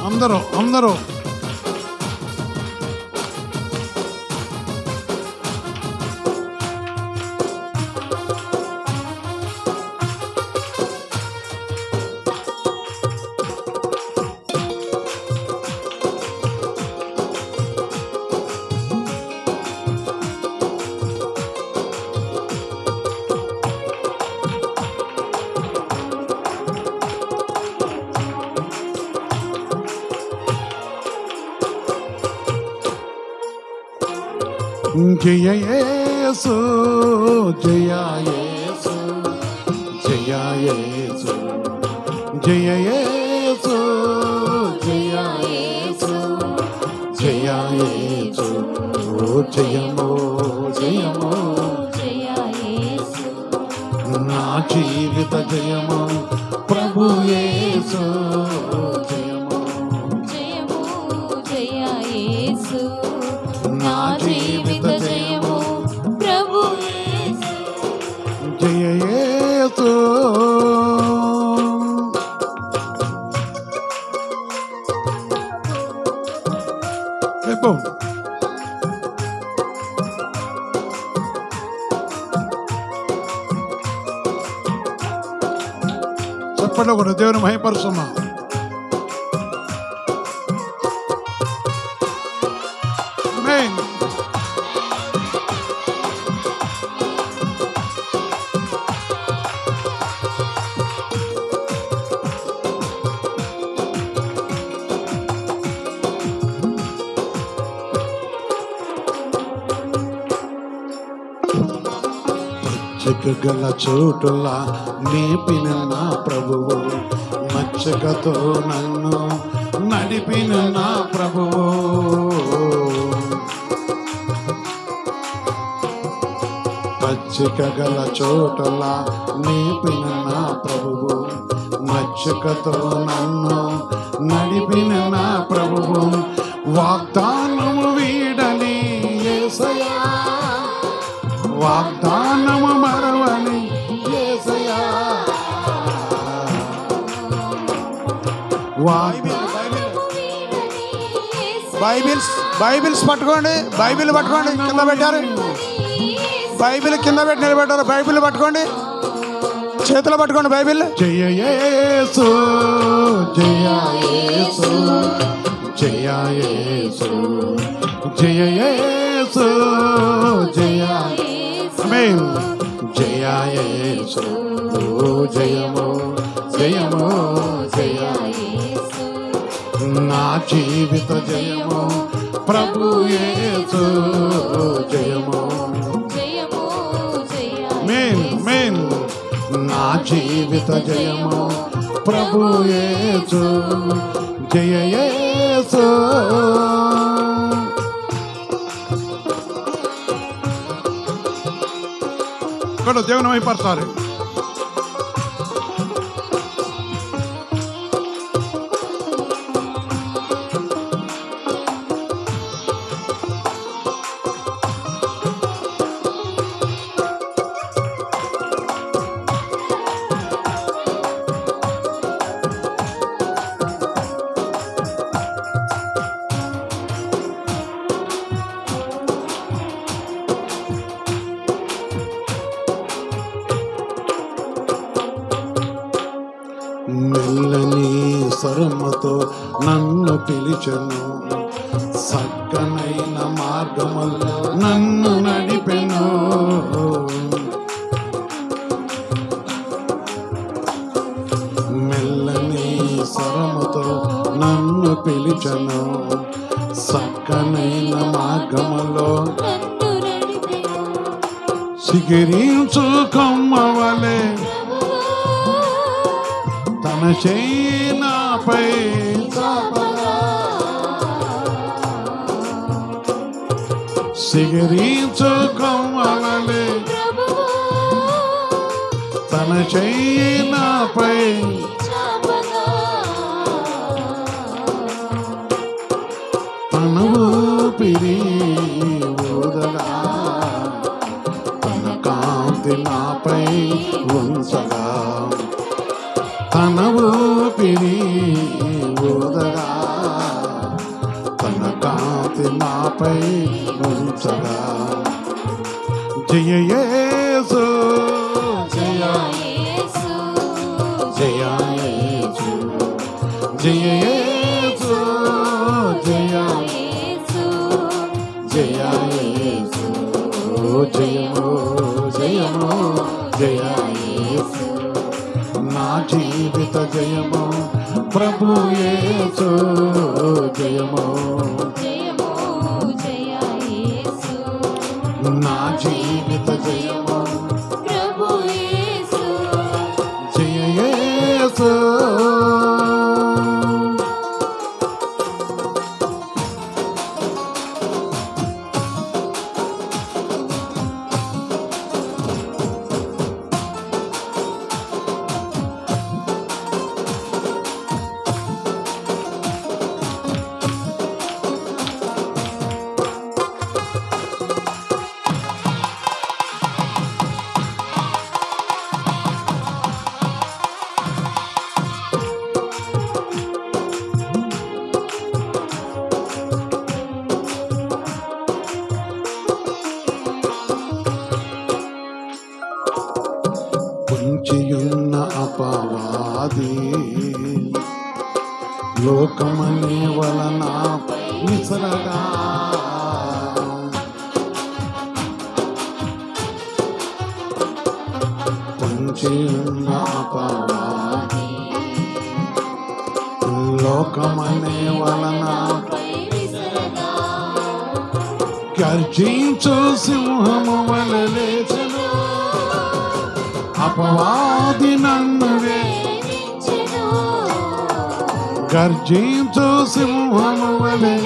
అందరూ జయ యేసు జయ యేసు జయ యేసు జయ యేసు జయ యేసు జయ యేసు జయమో జయమో జయ యేసు నా జీవిత జయమో ప్రభు యేసు జయమో జయము జయ యేసు నా జీవిత జయమో ప్రభు యేసు జయ యేసు రేపు చెప్పండి కూడా దేవుని మహిమపరచుమా. ఆమేన్. చిక్కగల చోటులా నేపిన నా ప్రభువు, మచ్చకతో నన్ను నడిపిన నా ప్రభువు. పచ్చికగల చోటులా నేపిన నా ప్రభువు, మచ్చకతో నన్ను నడిపిన నా ప్రభువు. వాగ్దానము వీడని యేసయ్యా, వాగ్దానము మరవని యేసయ్యా. బైబిల్స్ పట్టుకోండి, బైబిల్ పట్టుకోండి. కింద పెట్టారు, బైబిల్ కింద పెట్టి నిలబెట్టారు. బైబిల్ పట్టుకోండి, చేతిలో పట్టుకోండి బైబిల్. జయ యేసు జయ యేసు జయ యేసు జయ యేసు జయ ఆమేన్. జయ యేసు జయమో జయమో జయ యేసు నా జీవిత జయమో ప్రభు యేసు జయమో జయము జయ ఆమేన్ ఆమేన్. నా జీవిత జయమో ప్రభు యేసు జయ యేసు. ఇక్కడ దేవుని వైపరచాలి. మెల్లని స్వరముతో నన్ను పిలిచెను, సక్కనైన మార్గములో నన్ను నడిపెను. మెల్లని స్వరముతో నన్ను పిలిచెను, సక్కనైన మార్గములో నన్ను నడిపెను. సిగిరించు కొమ్మవలె తన చెయ్యి నాపై చాపగా, సిగిరించు కొమ్మవలె తన చెయ్యి నాపై తన ఊపిరి ఊదగా, తన కాంతి నాపై ఉంచగా, తన ఊపిరి ఊదగా, నాపై ఉంచగా జయ యేసు జయ యేసు జయ యేసు జయ యేసు జయ యేసు జయ యేసు జయము జయము జయ యేసు నా జీవిత జయము ప్రభు యేసు జయము జయము జయ యేసు నా జీవిత జయము ప్రభు యేసు జయ యేసు పొంచియున్న అపవాది లోకమనే వలన విసరగా పొంచియున్న అపవాది లోకమనే వలన గర్జించు సింహము వలె లేచెను అపవాది నన్ను వేధించెను గర్జించు సింహము వలె